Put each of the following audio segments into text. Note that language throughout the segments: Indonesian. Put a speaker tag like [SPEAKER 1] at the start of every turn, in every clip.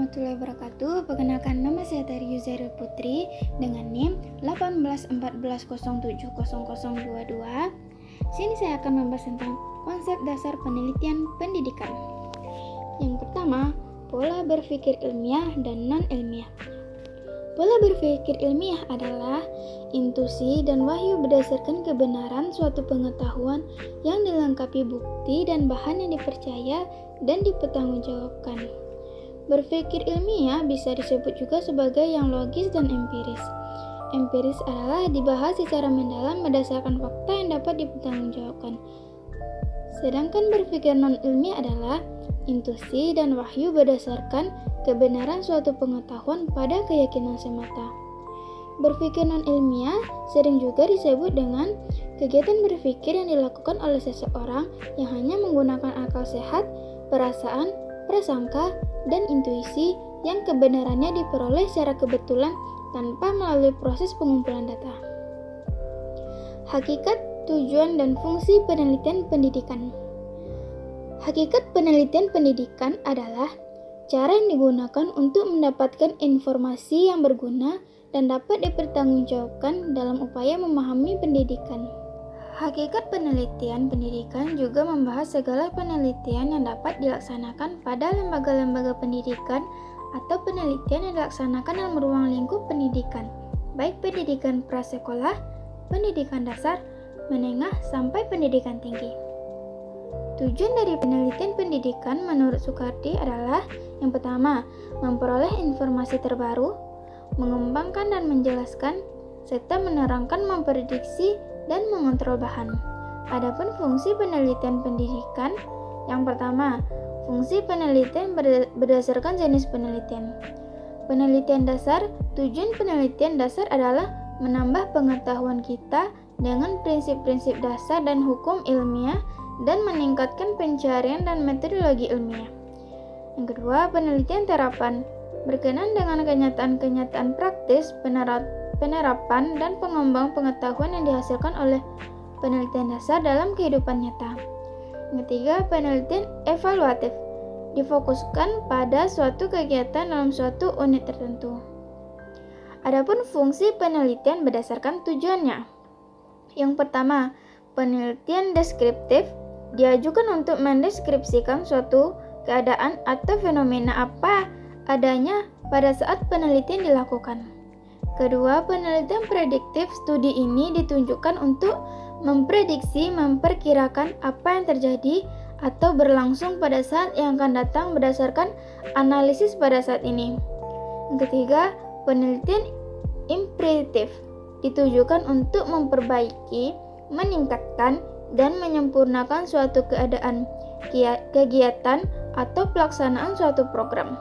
[SPEAKER 1] warahmatullahi wabarakatuh. Perkenalkan, nama saya Tari Yuzairul Putri dengan NIM 1814070022. Sini saya akan membahas tentang konsep dasar penelitian pendidikan. Yang pertama, pola berpikir ilmiah dan non-ilmiah. Pola berpikir ilmiah adalah intuisi dan wahyu berdasarkan kebenaran suatu pengetahuan yang dilengkapi bukti dan bahan yang dipercaya dan dipertanggungjawabkan. Berpikir ilmiah bisa disebut juga sebagai yang logis dan empiris. Empiris adalah dibahas secara mendalam berdasarkan fakta yang dapat dipertanggungjawabkan. Sedangkan berpikir non-ilmiah adalah intuisi dan wahyu berdasarkan kebenaran suatu pengetahuan pada keyakinan semata. Berpikir non-ilmiah sering juga disebut dengan kegiatan berpikir yang dilakukan oleh seseorang yang hanya menggunakan akal sehat, perasaan, prasangka, dan intuisi yang kebenarannya diperoleh secara kebetulan tanpa melalui proses pengumpulan data. Hakikat, tujuan, dan fungsi penelitian pendidikan. Hakikat penelitian pendidikan adalah cara yang digunakan untuk mendapatkan informasi yang berguna dan dapat dipertanggungjawabkan dalam upaya memahami pendidikan. Hakikat penelitian pendidikan juga membahas segala penelitian yang dapat dilaksanakan pada lembaga-lembaga pendidikan atau penelitian yang dilaksanakan dalam ruang lingkup pendidikan, baik pendidikan prasekolah, pendidikan dasar, menengah, sampai pendidikan tinggi. Tujuan dari penelitian pendidikan menurut Soekardi adalah yang pertama, memperoleh informasi terbaru, mengembangkan dan menjelaskan, serta menerangkan, memprediksi, dan mengontrol bahan. Adapun fungsi penelitian pendidikan, yang pertama, fungsi penelitian berdasarkan jenis penelitian. Penelitian dasar, tujuan penelitian dasar adalah menambah pengetahuan kita dengan prinsip-prinsip dasar dan hukum ilmiah dan meningkatkan pencarian dan metodologi ilmiah. Yang kedua, penelitian terapan, berkenaan dengan kenyataan-kenyataan praktis, penerapan dan pengembang pengetahuan yang dihasilkan oleh penelitian dasar dalam kehidupan nyata. Yang ketiga, penelitian evaluatif, difokuskan pada suatu kegiatan dalam suatu unit tertentu. Adapun fungsi penelitian berdasarkan tujuannya. Yang pertama, penelitian deskriptif, diajukan untuk mendeskripsikan suatu keadaan atau fenomena apa adanya pada saat penelitian dilakukan. Kedua, penelitian prediktif, studi ini ditunjukkan untuk memprediksi, memperkirakan apa yang terjadi atau berlangsung pada saat yang akan datang berdasarkan analisis pada saat ini. Yang ketiga, penelitian imperatif, ditujukan untuk memperbaiki, meningkatkan, dan menyempurnakan suatu keadaan, kegiatan, atau pelaksanaan suatu program.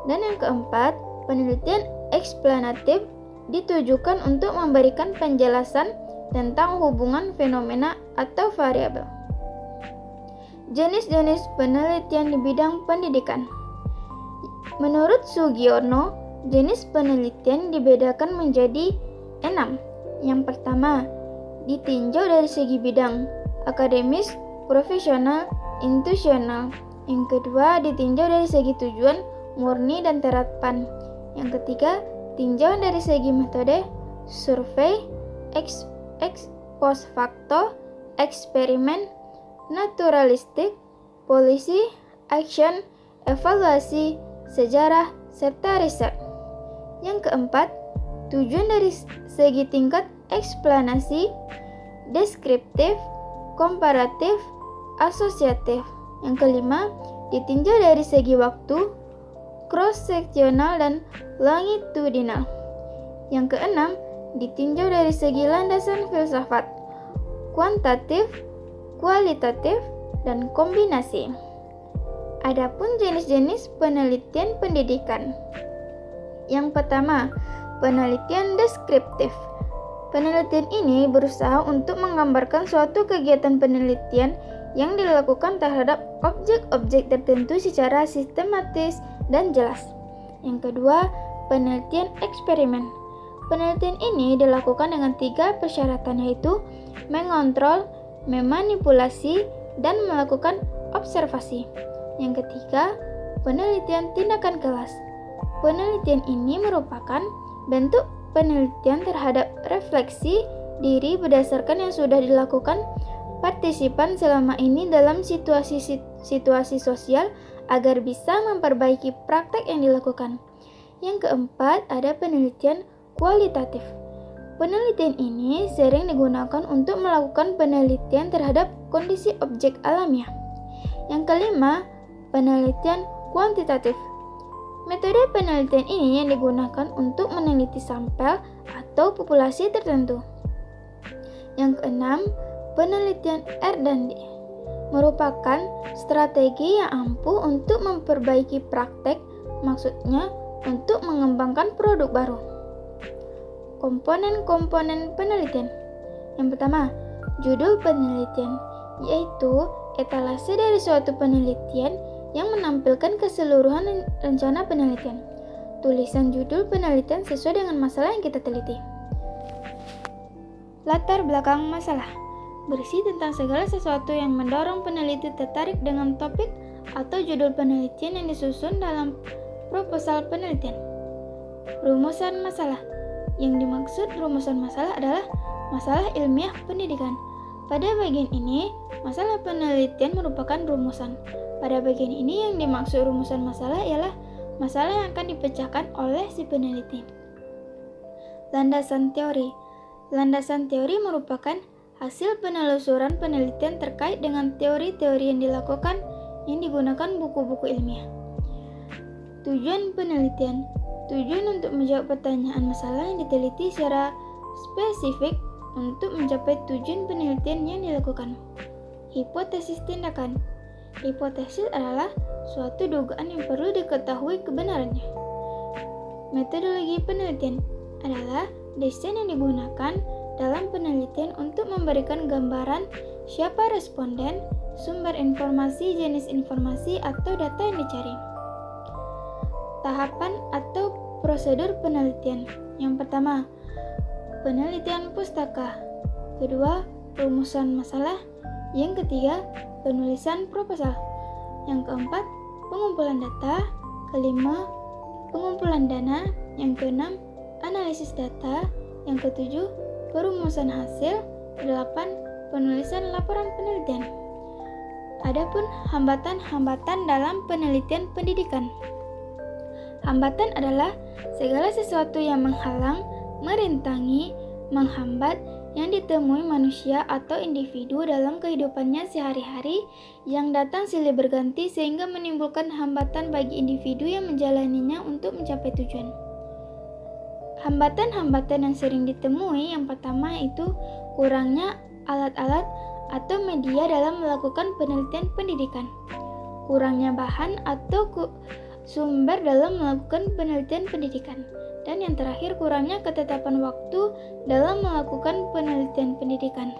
[SPEAKER 1] Dan yang keempat, penelitian eksplanatif, ditujukan untuk memberikan penjelasan tentang hubungan fenomena atau variabel. Jenis-jenis penelitian di bidang pendidikan. Menurut Sugiono, jenis penelitian dibedakan menjadi 6. Yang pertama, ditinjau dari segi bidang, akademis, profesional, institusional. Yang kedua, ditinjau dari segi tujuan, murni, dan terapan. Yang ketiga, tinjauan dari segi metode, survei, ex post facto, eksperimen, naturalistik, polisi, action, evaluasi, sejarah, serta riset. Yang keempat, tujuan dari segi tingkat eksplanasi, deskriptif, komparatif, asosiatif. Yang kelima, ditinjau dari segi waktu, cross-seksional, dan longitudinal. Yang keenam, ditinjau dari segi landasan filsafat, kuantitatif, kualitatif, dan kombinasi. Adapun jenis-jenis penelitian pendidikan. Yang pertama, penelitian deskriptif. Penelitian ini berusaha untuk menggambarkan suatu kegiatan penelitian yang dilakukan terhadap objek-objek tertentu secara sistematis dan jelas. Yang kedua, penelitian eksperimen. Penelitian ini dilakukan dengan 3 persyaratan, yaitu mengontrol, memanipulasi, dan melakukan observasi. Yang ketiga, penelitian tindakan kelas. Penelitian ini merupakan bentuk penelitian terhadap refleksi diri berdasarkan yang sudah dilakukan partisipan selama ini dalam situasi sosial agar bisa memperbaiki praktek yang dilakukan. Yang keempat, ada penelitian kualitatif. Penelitian ini sering digunakan untuk melakukan penelitian terhadap kondisi objek alamiah. Yang kelima, penelitian kuantitatif. Metode penelitian ini yang digunakan untuk meneliti sampel atau populasi tertentu. Yang keenam, penelitian R&D merupakan strategi yang ampuh untuk memperbaiki praktek, maksudnya untuk mengembangkan produk baru. Komponen-komponen penelitian. Yang pertama, judul penelitian, yaitu etalase dari suatu penelitian yang menampilkan keseluruhan rencana penelitian. Tulisan judul penelitian sesuai dengan masalah yang kita teliti. Latar belakang masalah. Berisi tentang segala sesuatu yang mendorong peneliti tertarik dengan topik atau judul penelitian yang disusun dalam proposal penelitian. Rumusan masalah. Yang dimaksud rumusan masalah adalah masalah ilmiah pendidikan. Pada bagian ini, masalah penelitian merupakan rumusan. Pada bagian ini yang dimaksud rumusan masalah ialah masalah yang akan dipecahkan oleh si peneliti. Landasan teori. Landasan teori merupakan hasil penelusuran penelitian terkait dengan teori-teori yang dilakukan yang digunakan buku-buku ilmiah. Tujuan penelitian. Tujuan untuk menjawab pertanyaan masalah yang diteliti secara spesifik untuk mencapai tujuan penelitian yang dilakukan. Hipotesis tindakan. Hipotesis adalah suatu dugaan yang perlu diketahui kebenarannya. Metodologi penelitian adalah desain yang digunakan dalam penelitian untuk memberikan gambaran siapa responden, sumber informasi, jenis informasi, atau data yang dicari. Tahapan atau prosedur penelitian. Yang pertama, penelitian pustaka. Kedua, rumusan masalah. Yang ketiga, penulisan proposal. Yang keempat, pengumpulan data. Kelima, pengumpulan dana. Yang keenam, analisis data. Yang ketujuh, perumusan hasil. 8. Penulisan laporan penelitian. Adapun hambatan-hambatan dalam penelitian pendidikan. Hambatan adalah segala sesuatu yang menghalang, merintangi, menghambat yang ditemui manusia atau individu dalam kehidupannya sehari-hari yang datang silih berganti sehingga menimbulkan hambatan bagi individu yang menjalaninya untuk mencapai tujuan. Hambatan-hambatan yang sering ditemui yang pertama yaitu kurangnya alat-alat atau media dalam melakukan penelitian pendidikan, kurangnya bahan atau sumber dalam melakukan penelitian pendidikan, dan yang terakhir kurangnya ketetapan waktu dalam melakukan penelitian pendidikan.